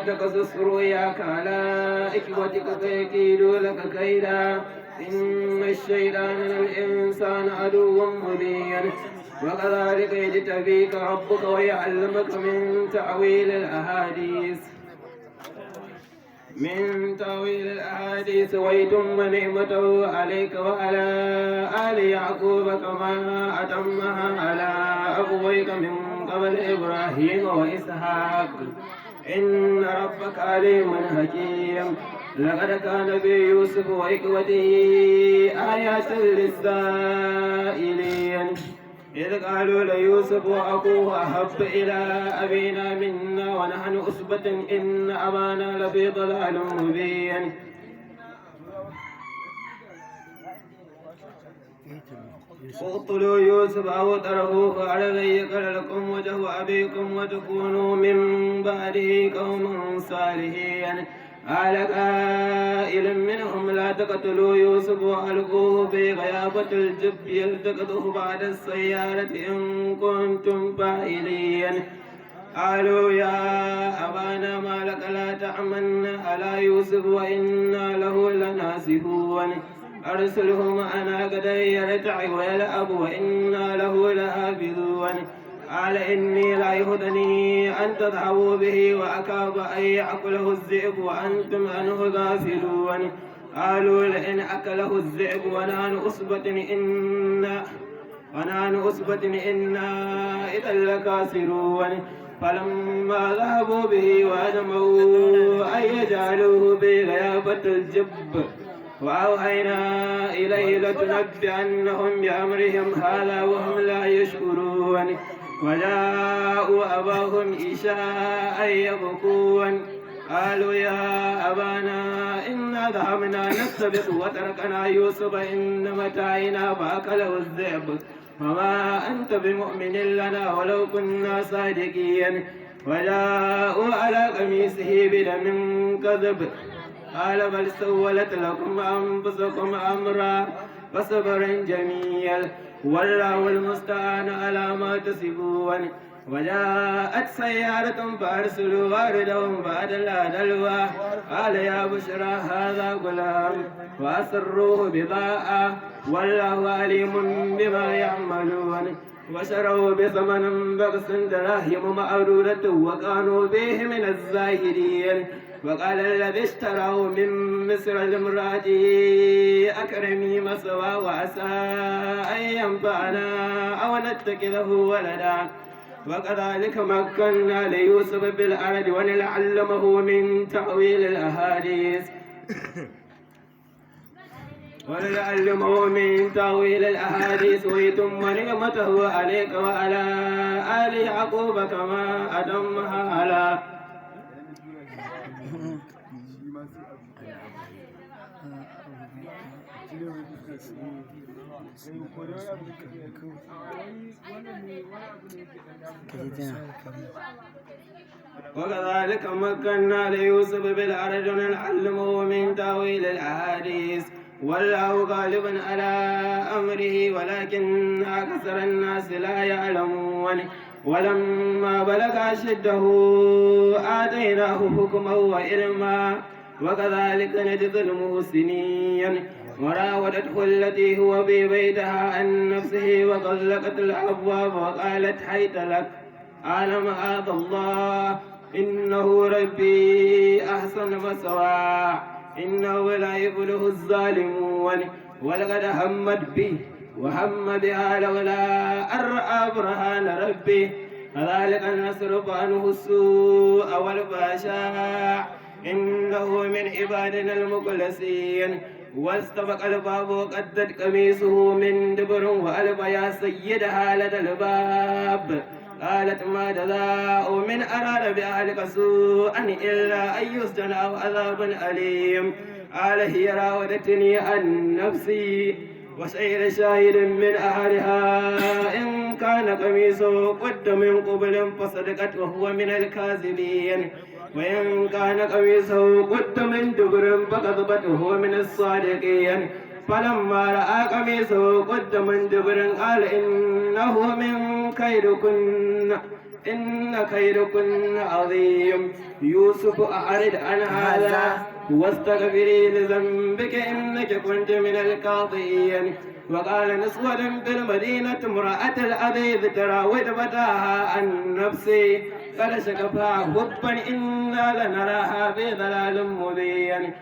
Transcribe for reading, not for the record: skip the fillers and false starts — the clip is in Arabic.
تقصص رؤياك على إخوتك فيكيدوا لك كيدا إن الشيطان للإنسان عدو مبين وكذلك يجتبيك ربك ويعلمك من تأويل الأحاديث ويتم نعمته عليك وعلى آل يعقوب كما أتمها على أبويك من قبل إبراهيم وإسحاق إن ربك عليم حكيم لقد كان في يوسف وإخوته آيات للسائلين إذ قالوا ليوسف وأخوه أحب إلى أبينا منا ونحن أصبة إن أبانا لفي ضلال مبين اقتلوا يوسف أو اطرحوه أرضا يخل لكم وجه أبيكم وتكونوا من بعده قوما صالحين قال قائل منهم لا تقتلوا يوسف وألقوه في غيابة الجب يلتقطه بعد السيارة إن كنتم فاعلين قالوا يا أبانا ما لك لا تأمن على يوسف وإنا له لناصحون أرسله معنا غدا يرتع ويلعب وإنا له لحافظون قال إني لا يهدني أن تذهبوا به وأخاف أن يأكله الذئب وأنتم عنه غافلون قالوا لئن أكله الذئب ونحن أصبة إنا إذا لخاسرون فلما ذهبوا به وأجمعوا أن يجعلوه بغيابة الجب وأوحينا إليه لتنبئنهم بأمرهم هذا وهم لا يشكرون وجاءوا أباهم عشاء يبكون قالوا يا أبانا إنا ذهبنا نستبق وتركنا يوسف عند متاعنا فأكله الذئب وما أنت بمؤمن لنا ولو كنا صادقين وجاءوا على قميصه بدم كذب قال بل سولت لكم أنفسكم أمرا فصبر جميل والله المستعان على ما تصفون وجاءت سيارة فأرسلوا واردهم فأدلى دلوه قال يا بشرى هذا غلام وأسروه بضاعة والله عليم بما يعملون وشروا بثمن بخس دراهم معدودة وكانوا به من الزاهدين وقال الذي اشتراه من مصر لامرأته أكرمي مثواه وعسى أن ينفعنا أو نتخذه ولدا وكذلك مكنا ليوسف بالأرض ولنعلمه من تأويل الأحاديث ويتم نعمته عليك وعلى آل يعقوب كما أتمها على وكذلك مكنا ليوسف بالأرض ونعلمه من تأويل الأحاديث والله غالب على أمره ولكن أكثر الناس لا يعلمون ولما بلغ أشده آتيناه حكما وعلما وكذلك نجزي المحسنين وراودته التي هو في بيتها عن نفسه وغلقت الأبواب وقالت حيت لك قال معاذ الله إنه ربي أحسن مثواي إنه لا يفلح الظالمون ولقد همت به وهم بها لولا أن رأى برهان ربه كذلك نصرف عنه السوء والفحشاء إنه من عبادنا المخلصين واستبق الباب وقدت قميصه من دبر وألف يا سيدها لدى الباب قالت ما جزاء من أراد بأهلك سوءا إلا أن يسجن أو عذاب أليم قال هي راودتني عن نفسي وشهد شاهد من أهلها إن كان قميصه قد من قبل فصدقت وهو من الكاذبين وإن كان قميصه قد من دبر فكذبت وهو من الصادقين فلما رأى قميصه قد من دبر قال إنه من كيدكن إن كيدكن عظيم يوسف أعرض عن هذا واستغفري لذنبك إنك كنت من الخاطئين. وقال نسوة في المدينة امرأة العزيز تراود فتاها عن نفسه قد شغفها حبا إنا لنراها في ضلال مبين.